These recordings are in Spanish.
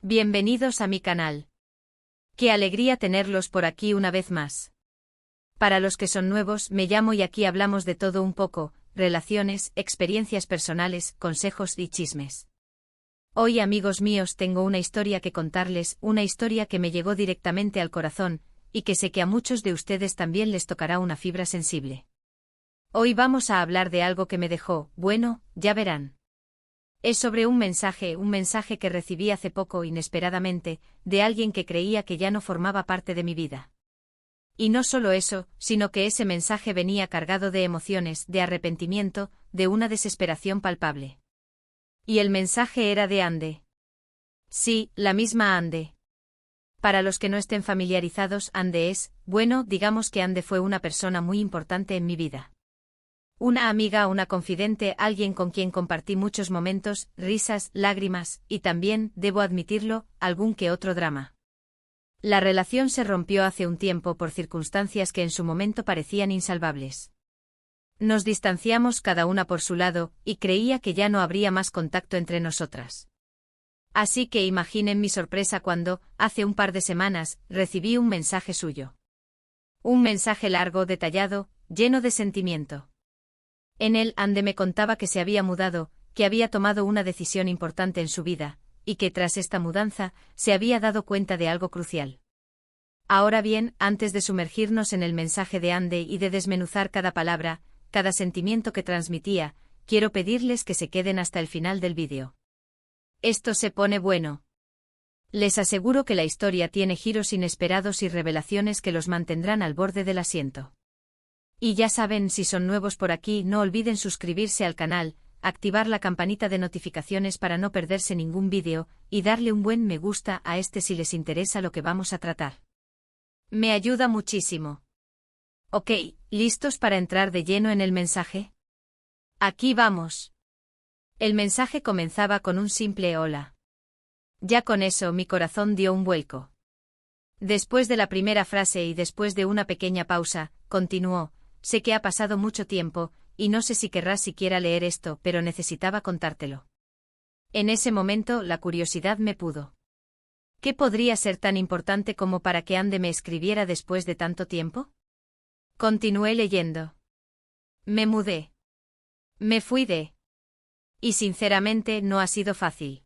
Bienvenidos a mi canal. Qué alegría tenerlos por aquí una vez más. Para los que son nuevos, me llamo y aquí hablamos de todo un poco, relaciones, experiencias personales, consejos y chismes. Hoy, amigos míos, tengo una historia que contarles, una historia que me llegó directamente al corazón, y que sé que a muchos de ustedes también les tocará una fibra sensible. Hoy vamos a hablar de algo que me dejó, bueno, ya verán. Es sobre un mensaje que recibí hace poco inesperadamente, de alguien que creía que ya no formaba parte de mi vida. Y no solo eso, sino que ese mensaje venía cargado de emociones, de arrepentimiento, de una desesperación palpable. Y el mensaje era de Ande. Sí, la misma Ande. Para los que no estén familiarizados, Ande es, bueno, digamos que Ande fue una persona muy importante en mi vida. Una amiga, una confidente, alguien con quien compartí muchos momentos, risas, lágrimas, y también, debo admitirlo, algún que otro drama. La relación se rompió hace un tiempo por circunstancias que en su momento parecían insalvables. Nos distanciamos cada una por su lado, y creía que ya no habría más contacto entre nosotras. Así que imaginen mi sorpresa cuando, hace un par de semanas, recibí un mensaje suyo. Un mensaje largo, detallado, lleno de sentimiento. En él, Ande me contaba que se había mudado, que había tomado una decisión importante en su vida, y que tras esta mudanza, se había dado cuenta de algo crucial. Ahora bien, antes de sumergirnos en el mensaje de Ande y de desmenuzar cada palabra, cada sentimiento que transmitía, quiero pedirles que se queden hasta el final del vídeo. Esto se pone bueno. Les aseguro que la historia tiene giros inesperados y revelaciones que los mantendrán al borde del asiento. Y ya saben, si son nuevos por aquí, no olviden suscribirse al canal, activar la campanita de notificaciones para no perderse ningún vídeo, y darle un buen me gusta a este si les interesa lo que vamos a tratar. Me ayuda muchísimo. Ok, ¿listos para entrar de lleno en el mensaje? Aquí vamos. El mensaje comenzaba con un simple hola. Ya con eso mi corazón dio un vuelco. Después de la primera frase y después de una pequeña pausa, continuó. Sé que ha pasado mucho tiempo, y no sé si querrás siquiera leer esto, pero necesitaba contártelo. En ese momento, la curiosidad me pudo. ¿Qué podría ser tan importante como para que Ande me escribiera después de tanto tiempo? Continué leyendo. Me mudé. Me fui de. Y sinceramente no ha sido fácil.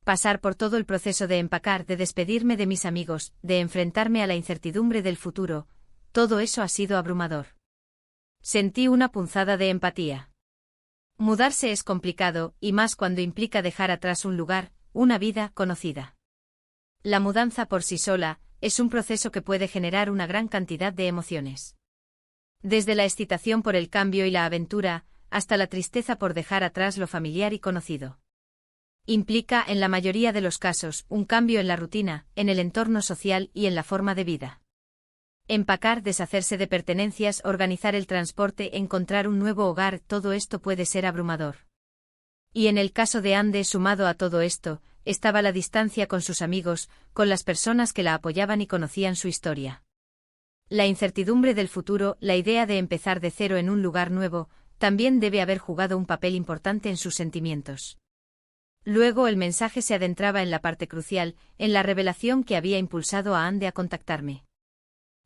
Pasar por todo el proceso de empacar, de despedirme de mis amigos, de enfrentarme a la incertidumbre del futuro, todo eso ha sido abrumador. Sentí una punzada de empatía. Mudarse es complicado, y más cuando implica dejar atrás un lugar, una vida conocida. La mudanza por sí sola es un proceso que puede generar una gran cantidad de emociones. Desde la excitación por el cambio y la aventura, hasta la tristeza por dejar atrás lo familiar y conocido. Implica, en la mayoría de los casos, un cambio en la rutina, en el entorno social y en la forma de vida. Empacar, deshacerse de pertenencias, organizar el transporte, encontrar un nuevo hogar, todo esto puede ser abrumador. Y en el caso de Ande, sumado a todo esto, estaba la distancia con sus amigos, con las personas que la apoyaban y conocían su historia. La incertidumbre del futuro, la idea de empezar de cero en un lugar nuevo, también debe haber jugado un papel importante en sus sentimientos. Luego el mensaje se adentraba en la parte crucial, en la revelación que había impulsado a Ande a contactarme.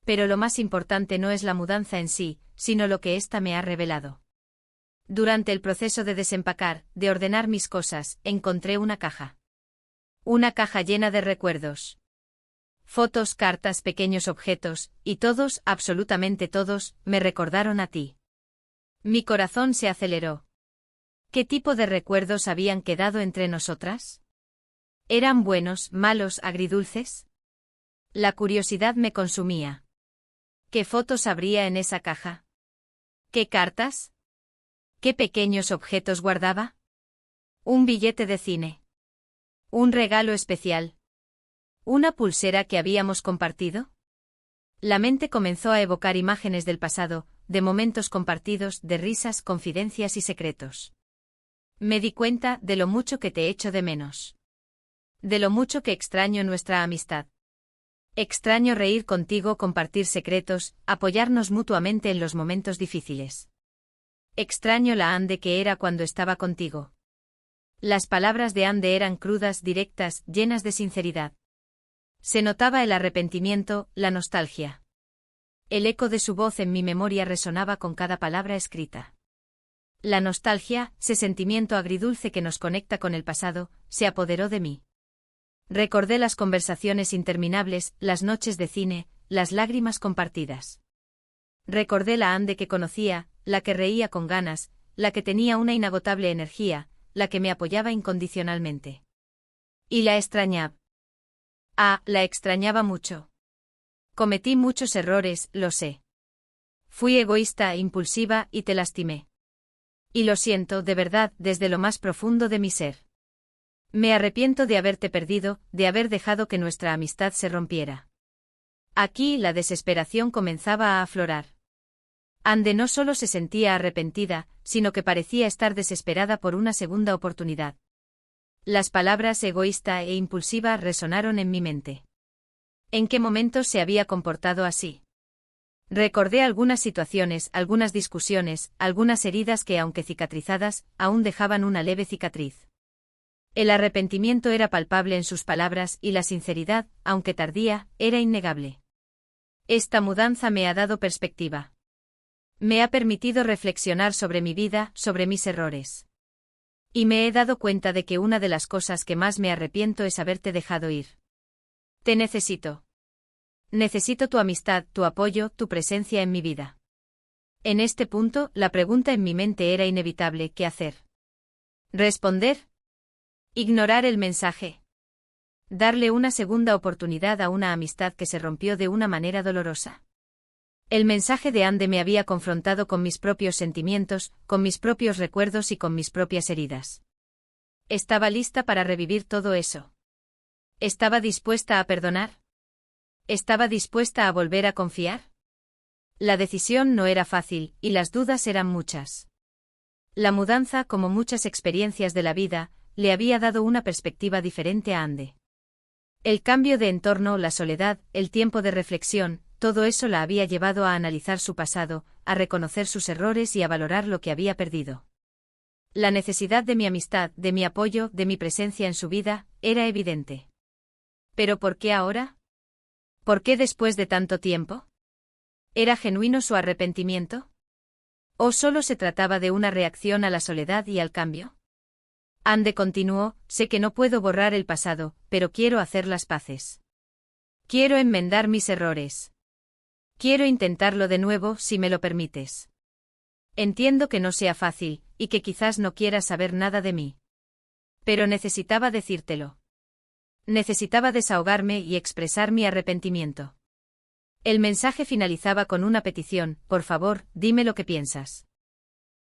Pero lo más importante no es la mudanza en sí, sino lo que ésta me ha revelado. Durante el proceso de desempacar, de ordenar mis cosas, encontré una caja. Una caja llena de recuerdos. Fotos, cartas, pequeños objetos, y todos, absolutamente todos, me recordaron a ti. Mi corazón se aceleró. ¿Qué tipo de recuerdos habían quedado entre nosotras? ¿Eran buenos, malos, agridulces? La curiosidad me consumía. ¿Qué fotos habría en esa caja? ¿Qué cartas? ¿Qué pequeños objetos guardaba? Un billete de cine. Un regalo especial. ¿Una pulsera que habíamos compartido? La mente comenzó a evocar imágenes del pasado, de momentos compartidos, de risas, confidencias y secretos. Me di cuenta de lo mucho que te echo de menos. De lo mucho que extraño nuestra amistad. Extraño reír contigo, compartir secretos, apoyarnos mutuamente en los momentos difíciles. Extraño la Ande que era cuando estaba contigo. Las palabras de Ande eran crudas, directas, llenas de sinceridad. Se notaba el arrepentimiento, la nostalgia. El eco de su voz en mi memoria resonaba con cada palabra escrita. La nostalgia, ese sentimiento agridulce que nos conecta con el pasado, se apoderó de mí. Recordé las conversaciones interminables, las noches de cine, las lágrimas compartidas. Recordé la Ande que conocía, la que reía con ganas, la que tenía una inagotable energía, la que me apoyaba incondicionalmente. Y la extrañaba. Ah, la extrañaba mucho. Cometí muchos errores, lo sé. Fui egoísta, impulsiva y te lastimé. Y lo siento, de verdad, desde lo más profundo de mi ser. Me arrepiento de haberte perdido, de haber dejado que nuestra amistad se rompiera. Aquí la desesperación comenzaba a aflorar. Ande no solo se sentía arrepentida, sino que parecía estar desesperada por una segunda oportunidad. Las palabras egoísta e impulsiva resonaron en mi mente. ¿En qué momento se había comportado así? Recordé algunas situaciones, algunas discusiones, algunas heridas que, aunque cicatrizadas, aún dejaban una leve cicatriz. El arrepentimiento era palpable en sus palabras y la sinceridad, aunque tardía, era innegable. Esta mudanza me ha dado perspectiva. Me ha permitido reflexionar sobre mi vida, sobre mis errores. Y me he dado cuenta de que una de las cosas que más me arrepiento es haberte dejado ir. Te necesito. Necesito tu amistad, tu apoyo, tu presencia en mi vida. En este punto, la pregunta en mi mente era inevitable: ¿qué hacer? ¿Responder? ¿Ignorar el mensaje? ¿Darle una segunda oportunidad a una amistad que se rompió de una manera dolorosa? El mensaje de Ande me había confrontado con mis propios sentimientos, con mis propios recuerdos y con mis propias heridas. ¿Estaba lista para revivir todo eso? ¿Estaba dispuesta a perdonar? ¿Estaba dispuesta a volver a confiar? La decisión no era fácil, y las dudas eran muchas. La mudanza, como muchas experiencias de la vida, le había dado una perspectiva diferente a Ande. El cambio de entorno, la soledad, el tiempo de reflexión, todo eso la había llevado a analizar su pasado, a reconocer sus errores y a valorar lo que había perdido. La necesidad de mi amistad, de mi apoyo, de mi presencia en su vida, era evidente. ¿Pero por qué ahora? ¿Por qué después de tanto tiempo? ¿Era genuino su arrepentimiento? ¿O solo se trataba de una reacción a la soledad y al cambio? Ande continuó: sé que no puedo borrar el pasado, pero quiero hacer las paces. Quiero enmendar mis errores. Quiero intentarlo de nuevo, si me lo permites. Entiendo que no sea fácil, y que quizás no quieras saber nada de mí. Pero necesitaba decírtelo. Necesitaba desahogarme y expresar mi arrepentimiento. El mensaje finalizaba con una petición: por favor, dime lo que piensas.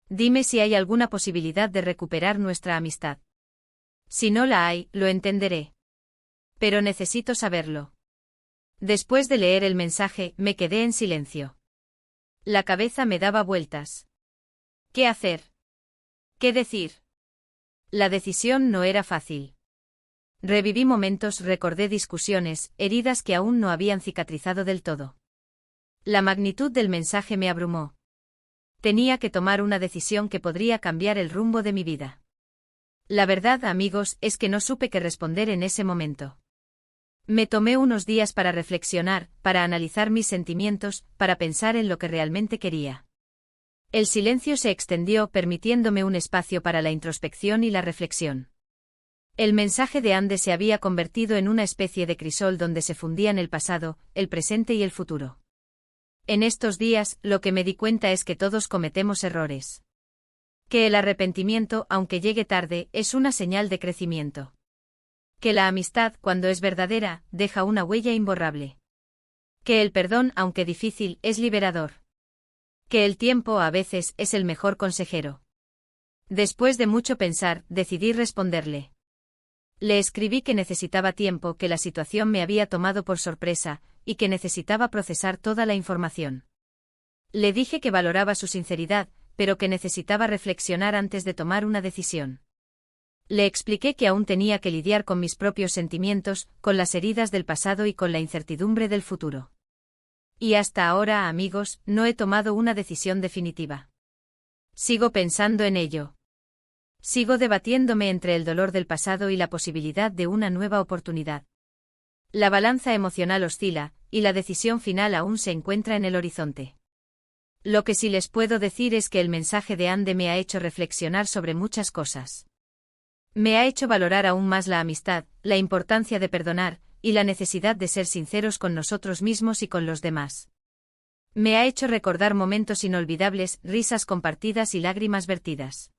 Dime si hay alguna posibilidad de recuperar nuestra amistad. Si no la hay, lo entenderé. Pero necesito saberlo. Después de leer el mensaje, me quedé en silencio. La cabeza me daba vueltas. ¿Qué hacer? ¿Qué decir? La decisión no era fácil. Reviví momentos, recordé discusiones, heridas que aún no habían cicatrizado del todo. La magnitud del mensaje me abrumó. Tenía que tomar una decisión que podría cambiar el rumbo de mi vida. La verdad, amigos, es que no supe qué responder en ese momento. Me tomé unos días para reflexionar, para analizar mis sentimientos, para pensar en lo que realmente quería. El silencio se extendió, permitiéndome un espacio para la introspección y la reflexión. El mensaje de Ande se había convertido en una especie de crisol donde se fundían el pasado, el presente y el futuro. En estos días, lo que me di cuenta es que todos cometemos errores. Que el arrepentimiento, aunque llegue tarde, es una señal de crecimiento. Que la amistad, cuando es verdadera, deja una huella imborrable. Que el perdón, aunque difícil, es liberador. Que el tiempo a veces es el mejor consejero. Después de mucho pensar, decidí responderle. Le escribí que necesitaba tiempo, que la situación me había tomado por sorpresa, y que necesitaba procesar toda la información. Le dije que valoraba su sinceridad, pero que necesitaba reflexionar antes de tomar una decisión. Le expliqué que aún tenía que lidiar con mis propios sentimientos, con las heridas del pasado y con la incertidumbre del futuro. Y hasta ahora, amigos, no he tomado una decisión definitiva. Sigo pensando en ello. Sigo debatiéndome entre el dolor del pasado y la posibilidad de una nueva oportunidad. La balanza emocional oscila, y la decisión final aún se encuentra en el horizonte. Lo que sí les puedo decir es que el mensaje de Ande me ha hecho reflexionar sobre muchas cosas. Me ha hecho valorar aún más la amistad, la importancia de perdonar, y la necesidad de ser sinceros con nosotros mismos y con los demás. Me ha hecho recordar momentos inolvidables, risas compartidas y lágrimas vertidas.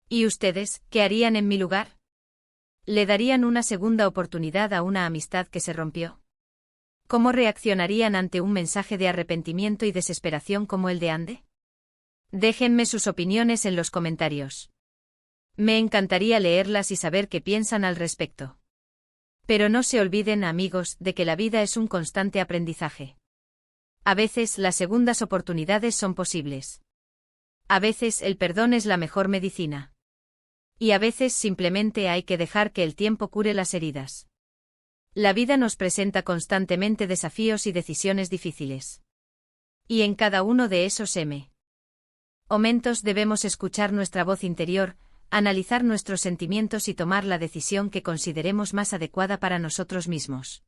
¿Y ustedes, qué harían en mi lugar? ¿Le darían una segunda oportunidad a una amistad que se rompió? ¿Cómo reaccionarían ante un mensaje de arrepentimiento y desesperación como el de Ande? Déjenme sus opiniones en los comentarios. Me encantaría leerlas y saber qué piensan al respecto. Pero no se olviden, amigos, de que la vida es un constante aprendizaje. A veces las segundas oportunidades son posibles. A veces el perdón es la mejor medicina. Y a veces simplemente hay que dejar que el tiempo cure las heridas. La vida nos presenta constantemente desafíos y decisiones difíciles. Y en cada uno de esos momentos debemos escuchar nuestra voz interior, analizar nuestros sentimientos y tomar la decisión que consideremos más adecuada para nosotros mismos.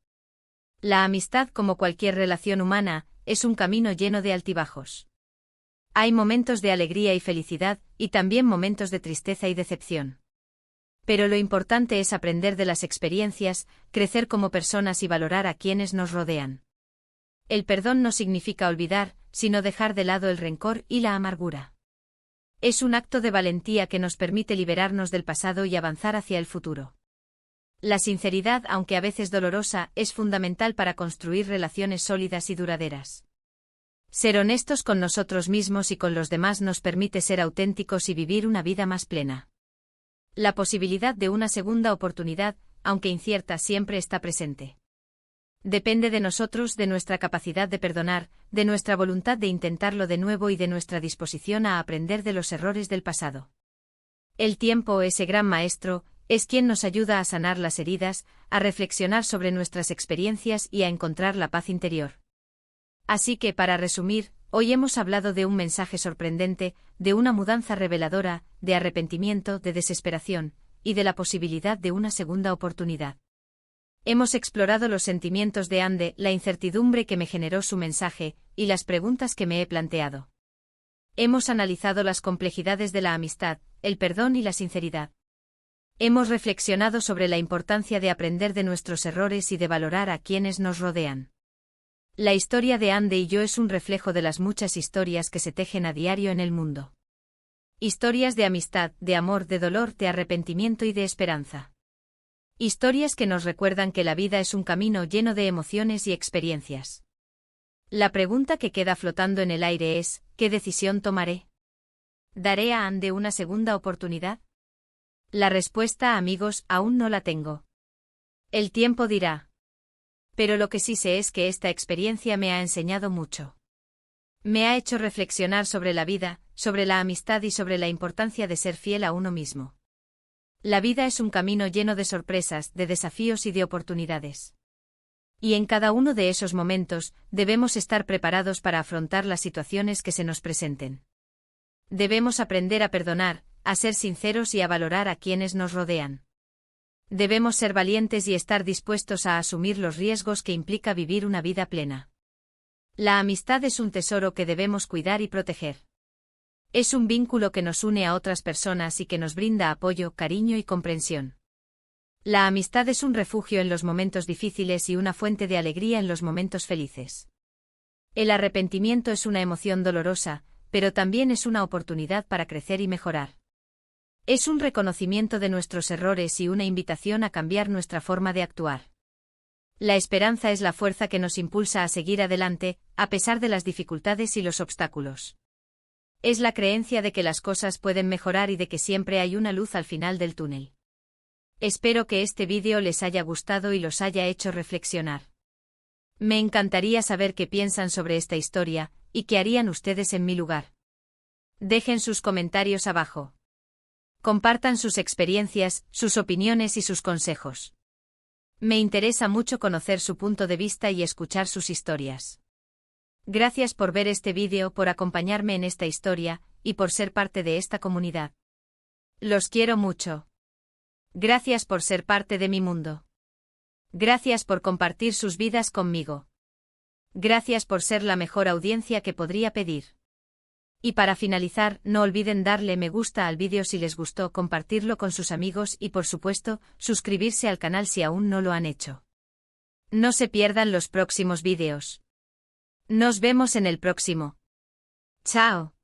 La amistad, como cualquier relación humana, es un camino lleno de altibajos. Hay momentos de alegría y felicidad, y también momentos de tristeza y decepción. Pero lo importante es aprender de las experiencias, crecer como personas y valorar a quienes nos rodean. El perdón no significa olvidar, sino dejar de lado el rencor y la amargura. Es un acto de valentía que nos permite liberarnos del pasado y avanzar hacia el futuro. La sinceridad, aunque a veces dolorosa, es fundamental para construir relaciones sólidas y duraderas. Ser honestos con nosotros mismos y con los demás nos permite ser auténticos y vivir una vida más plena. La posibilidad de una segunda oportunidad, aunque incierta, siempre está presente. Depende de nosotros, de nuestra capacidad de perdonar, de nuestra voluntad de intentarlo de nuevo y de nuestra disposición a aprender de los errores del pasado. El tiempo, ese gran maestro, es quien nos ayuda a sanar las heridas, a reflexionar sobre nuestras experiencias y a encontrar la paz interior. Así que, para resumir, hoy hemos hablado de un mensaje sorprendente, de una mudanza reveladora, de arrepentimiento, de desesperación, y de la posibilidad de una segunda oportunidad. Hemos explorado los sentimientos de Ande, la incertidumbre que me generó su mensaje, y las preguntas que me he planteado. Hemos analizado las complejidades de la amistad, el perdón y la sinceridad. Hemos reflexionado sobre la importancia de aprender de nuestros errores y de valorar a quienes nos rodean. La historia de Ande y yo es un reflejo de las muchas historias que se tejen a diario en el mundo. Historias de amistad, de amor, de dolor, de arrepentimiento y de esperanza. Historias que nos recuerdan que la vida es un camino lleno de emociones y experiencias. La pregunta que queda flotando en el aire es, ¿qué decisión tomaré? ¿Daré a Ande una segunda oportunidad? La respuesta, amigos, aún no la tengo. El tiempo dirá. Pero lo que sí sé es que esta experiencia me ha enseñado mucho. Me ha hecho reflexionar sobre la vida, sobre la amistad y sobre la importancia de ser fiel a uno mismo. La vida es un camino lleno de sorpresas, de desafíos y de oportunidades. Y en cada uno de esos momentos, debemos estar preparados para afrontar las situaciones que se nos presenten. Debemos aprender a perdonar, a ser sinceros y a valorar a quienes nos rodean. Debemos ser valientes y estar dispuestos a asumir los riesgos que implica vivir una vida plena. La amistad es un tesoro que debemos cuidar y proteger. Es un vínculo que nos une a otras personas y que nos brinda apoyo, cariño y comprensión. La amistad es un refugio en los momentos difíciles y una fuente de alegría en los momentos felices. El arrepentimiento es una emoción dolorosa, pero también es una oportunidad para crecer y mejorar. Es un reconocimiento de nuestros errores y una invitación a cambiar nuestra forma de actuar. La esperanza es la fuerza que nos impulsa a seguir adelante, a pesar de las dificultades y los obstáculos. Es la creencia de que las cosas pueden mejorar y de que siempre hay una luz al final del túnel. Espero que este vídeo les haya gustado y los haya hecho reflexionar. Me encantaría saber qué piensan sobre esta historia, y qué harían ustedes en mi lugar. Dejen sus comentarios abajo. Compartan sus experiencias, sus opiniones y sus consejos. Me interesa mucho conocer su punto de vista y escuchar sus historias. Gracias por ver este vídeo, por acompañarme en esta historia, y por ser parte de esta comunidad. Los quiero mucho. Gracias por ser parte de mi mundo. Gracias por compartir sus vidas conmigo. Gracias por ser la mejor audiencia que podría pedir. Y para finalizar, no olviden darle me gusta al vídeo si les gustó, compartirlo con sus amigos y por supuesto, suscribirse al canal si aún no lo han hecho. No se pierdan los próximos vídeos. Nos vemos en el próximo. Chao.